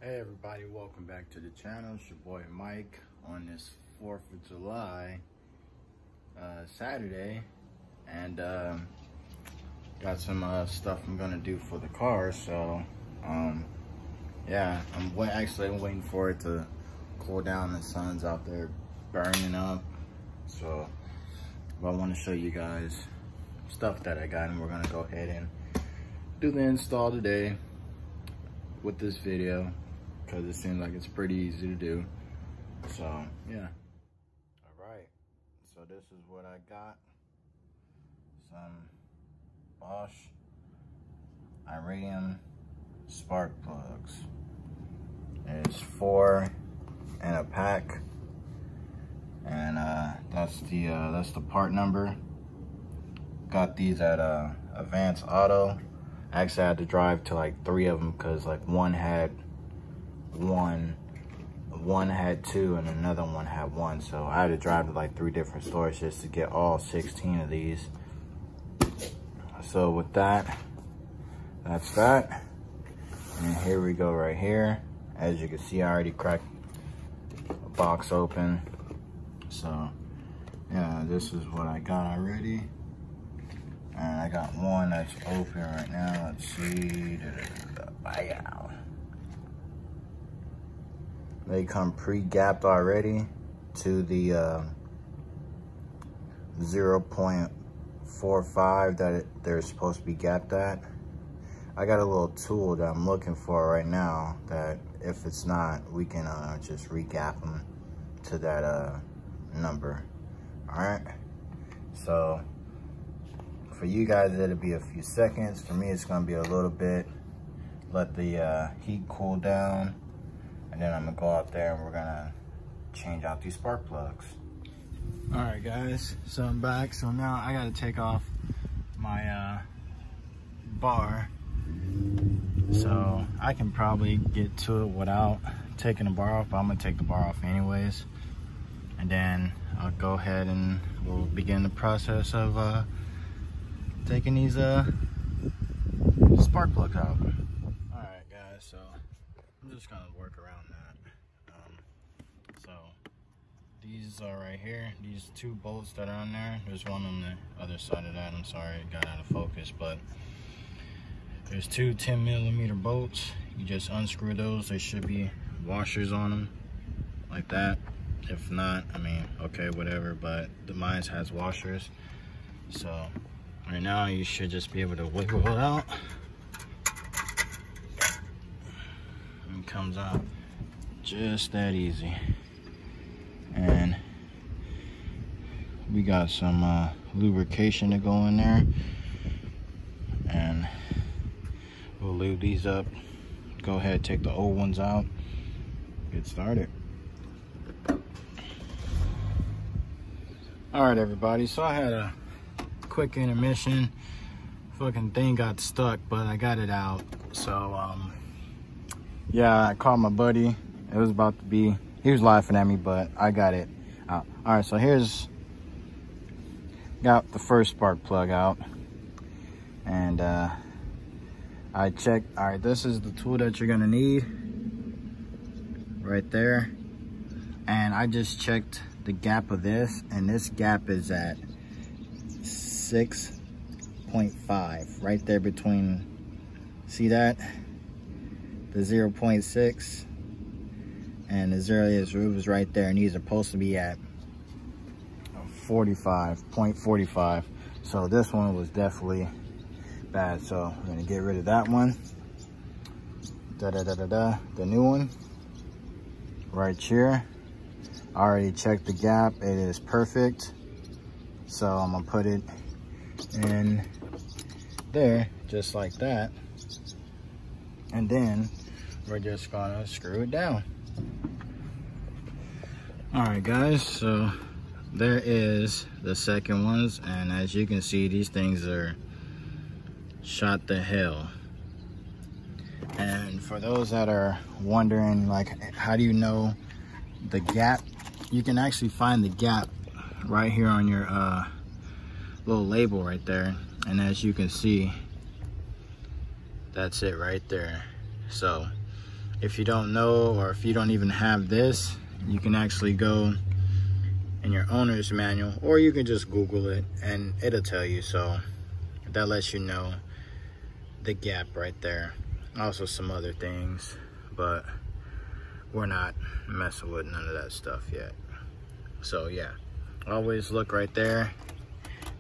Hey everybody, welcome back to the channel. It's your boy Mike on this 4th of July Saturday, and got some stuff I'm gonna do for the car. So yeah, I'm waiting for it to cool down. The sun's out there burning up, so I want to show you guys stuff that I got, and we're gonna go ahead and do the install today with this video, because it seems like it's pretty easy to do. So yeah. All right, so this is what I got. Some Bosch Iridium spark plugs. It's 4 in a pack, and that's the part number. Got these at Advance Auto. Actually, I had to drive to like 3 of them because like one had 2 and another one had 1. So I had to drive to like 3 different stores just to get all 16 of these. So with that, that's that. And here we go right here. As you can see, I already cracked a box open. So yeah, this is what I got already. And I got one that's open right now. Let's see. Wow. They come pre-gapped already to the 0.45 that they're supposed to be gapped at. I got a little tool that I'm looking for right now that if it's not, we can just re-gap them to that number. All right. So for you guys, it'll be a few seconds. For me, it's gonna be a little bit. Let the heat cool down, and then I'm gonna go out there and we're gonna change out these spark plugs. All right, guys, so I'm back. So now I gotta take off my bar. So I can probably get to it without taking the bar off, but I'm gonna take the bar off anyways. And then I'll go ahead and we'll begin the process of taking these spark plugs out. All right, guys, so I'm just gonna work around that. So these are right here, these 2 bolts that are on there. There's one on the other side of that. I'm sorry, it got out of focus, but there's 2 10mm bolts. You just unscrew those. There should be washers on them like that. If not, I mean, okay, whatever, but the mine has washers. So right now, you should just be able to wiggle it out. And it comes out just that easy. And we got some lubrication to go in there. And we'll lube these up. Go ahead, take the old ones out. Get started. All right, everybody. So I had a quick intermission. Fucking thing got stuck, but I got it out. So yeah, I called my buddy. It was about to be, he was laughing at me, but I got it out. All right, so got the first spark plug out, and I checked. All right, this is the tool that you're gonna need right there. And I just checked the gap of this, and this gap is at 6.5 right there between, see that, the 0.6 and the 0 is right there, and these are supposed to be at 0.45. So this one was definitely bad, so I'm gonna get rid of that one. The new one right here, I already checked the gap. It is perfect, so I'm gonna put it in there just like that, and then we're just gonna screw it down. All right, guys, so there is the second ones, and as you can see, these things are shot to hell. And for those that are wondering, like, how do you know the gap, you can actually find the gap right here on your little label right there. And as you can see, that's it right there. So if you don't know, or if you don't even have this, you can actually go in your owner's manual, or you can just Google it and it'll tell you. So that lets you know the gap right there. Also some other things, but we're not messing with none of that stuff yet. So yeah, always look right there.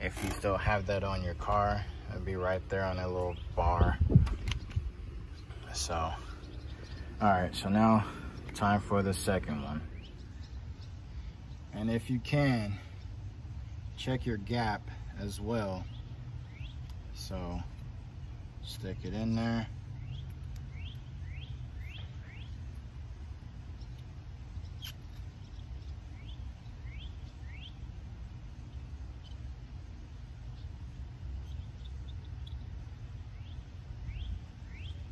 If you still have that on your car, it'll be right there on that little bar. So, all right, so now time for the second one. And if you can, check your gap as well. So stick it in there.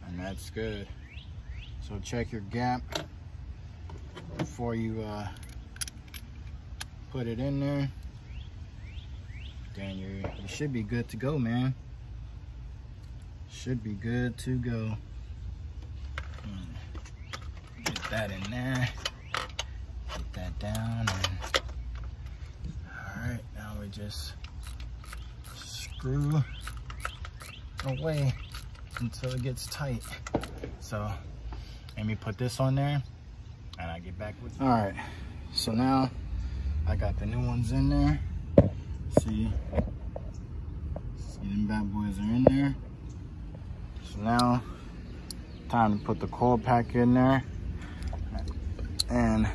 And that's good. So check your gap before you put it in there. Then you should be good to go, man. Should be good to go. Get that in there. Get that down. All right, now we just screw away until it gets tight. So let me put this on there and I'll get back with you. All right, so now I got the new ones in there. See them bad boys are in there. So now time to put the coil pack in there. And you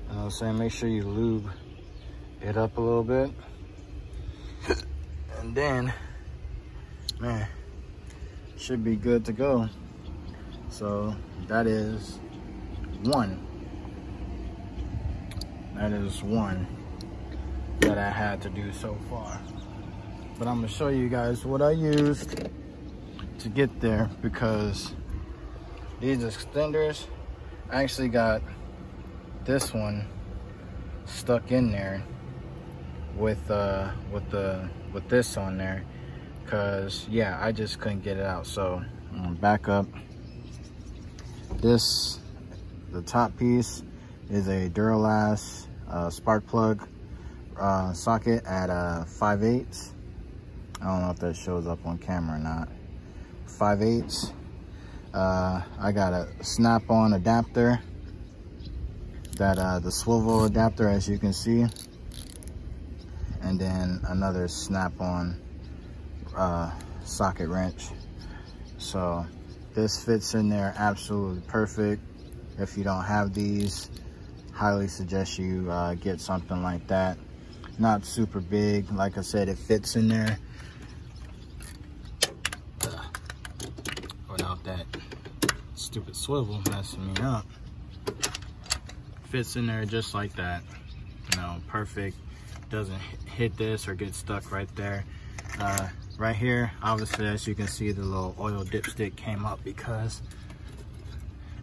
know what I'm saying, make sure you lube it up a little bit. And then, man, should be good to go. So that is one. That is one that I had to do so far. But I'm gonna show you guys what I used to get there, because these extenders, I actually got this one stuck in there with this on there, because yeah, I just couldn't get it out. So I'm gonna back up. This, the top piece is a Duralast spark plug socket at 5/8. I don't know if that shows up on camera or not. 5/8. I got a snap-on adapter, that the swivel adapter, as you can see, and then another snap-on socket wrench. So this fits in there absolutely perfect. If you don't have these, highly suggest you get something like that. Not super big, like I said, it fits in there without that stupid swivel messing me up. Fits in there just like that, you know, perfect. Doesn't hit this or get stuck right there. Right here, obviously, as you can see, the little oil dipstick came up because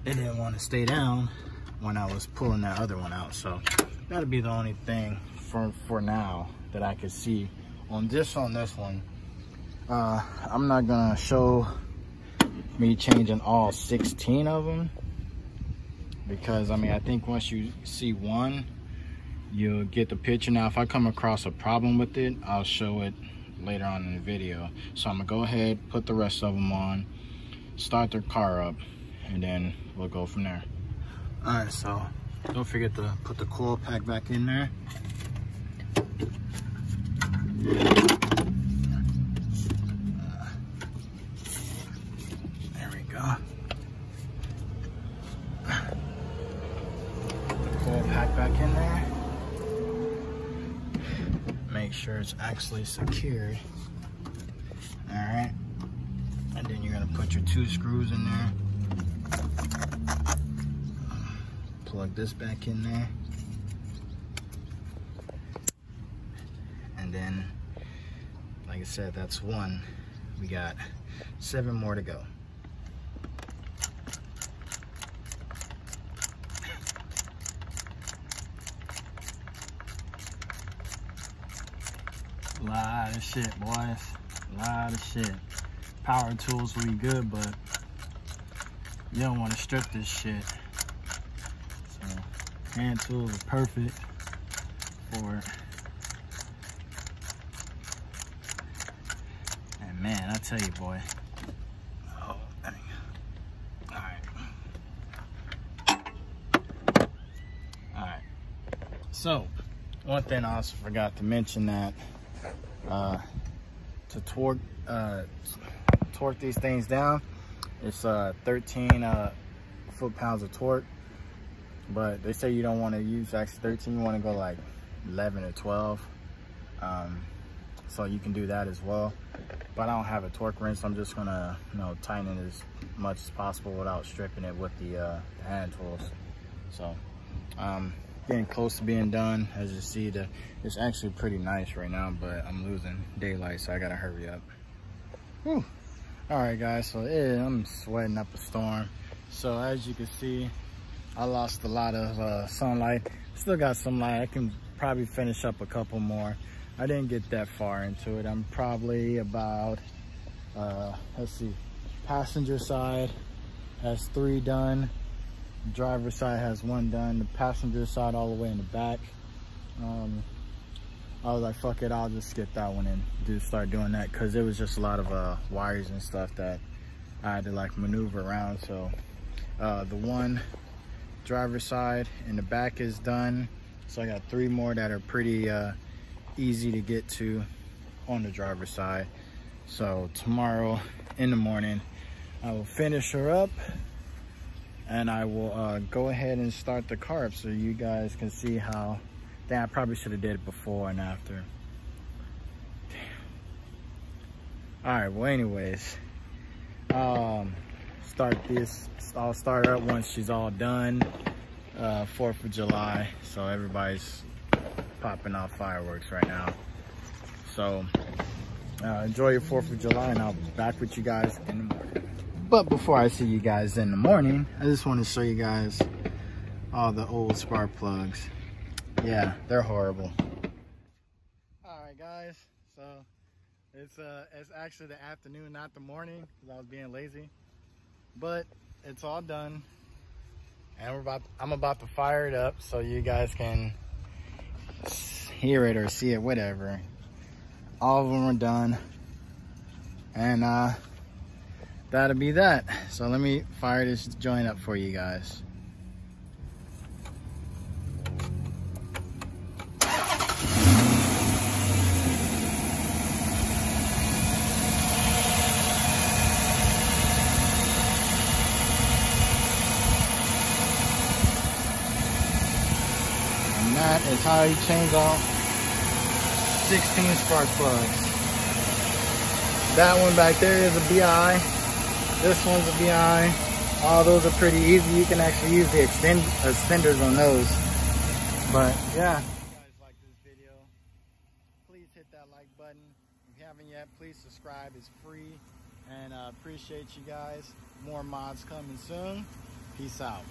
it didn't want to stay down when I was pulling that other one out. So that'll be the only thing for now that I could see on this one. I'm not gonna show me changing all 16 of them, because I mean, I think once you see one, you'll get the picture. Now if I come across a problem with it, I'll show it later on in the video. So I'm gonna go ahead, put the rest of them on, start their car up, and then we'll go from there. All right, so don't forget to put the coil pack back in there. There we go. Put the coil pack back in there. Make sure it's actually secured. All right, and then you're gonna put your 2 screws in there. Plug this back in there, and then, like I said, that's one. We got 7 more to go. Lot of shit, boys. Lot of shit. Power tools will be good, but You don't want to strip this shit. So hand tools are perfect for it. And man, I tell you, boy. Oh, dang. All right. All right. So, one thing I also forgot to mention that to torque these things down, it's 13 foot-pounds of torque, but they say you don't want to use actually 13, you want to go like 11 or 12. So you can do that as well, but I don't have a torque wrench, so I'm just gonna, you know, tighten it as much as possible without stripping it with the hand tools. So getting close to being done. As you see, it's actually pretty nice right now, but I'm losing daylight, so I gotta hurry up. Whew. All right, guys, so I'm sweating up a storm. So as you can see, I lost a lot of sunlight. Still got some light. I can probably finish up a couple more. I didn't get that far into it. I'm probably about, let's see, passenger side has 3 done. Driver's side has 1 done. The passenger side all the way in the back. I was like, fuck it, I'll just skip that one and start doing that, because it was just a lot of wires and stuff that I had to like maneuver around. So the one driver's side in the back is done. So I got 3 more that are pretty easy to get to on the driver's side. So tomorrow in the morning, I will finish her up, and I will go ahead and start the car up so you guys can see how. Damn, I probably should have did it before and after. Damn. All right, well anyways, I'll start her up once she's all done. 4th of July, so everybody's popping off fireworks right now. So enjoy your 4th of July, and I'll be back with you guys in the morning. But before I see you guys in the morning, I just want to show you guys all the old spark plugs. Yeah, they're horrible. All right, guys, so it's actually the afternoon, not the morning, because I was being lazy. But it's all done, and I'm about to fire it up so you guys can hear it or see it, whatever. All of them are done, and that'll be that. So let me fire this joint up for you guys. That is how you change off 16 spark plugs. That one back there is a BI. This one's a BI. All those are pretty easy. You can actually use the extenders on those. But yeah. If you guys like this video, please hit that like button. If you haven't yet, please subscribe. It's free. And appreciate you guys. More mods coming soon. Peace out.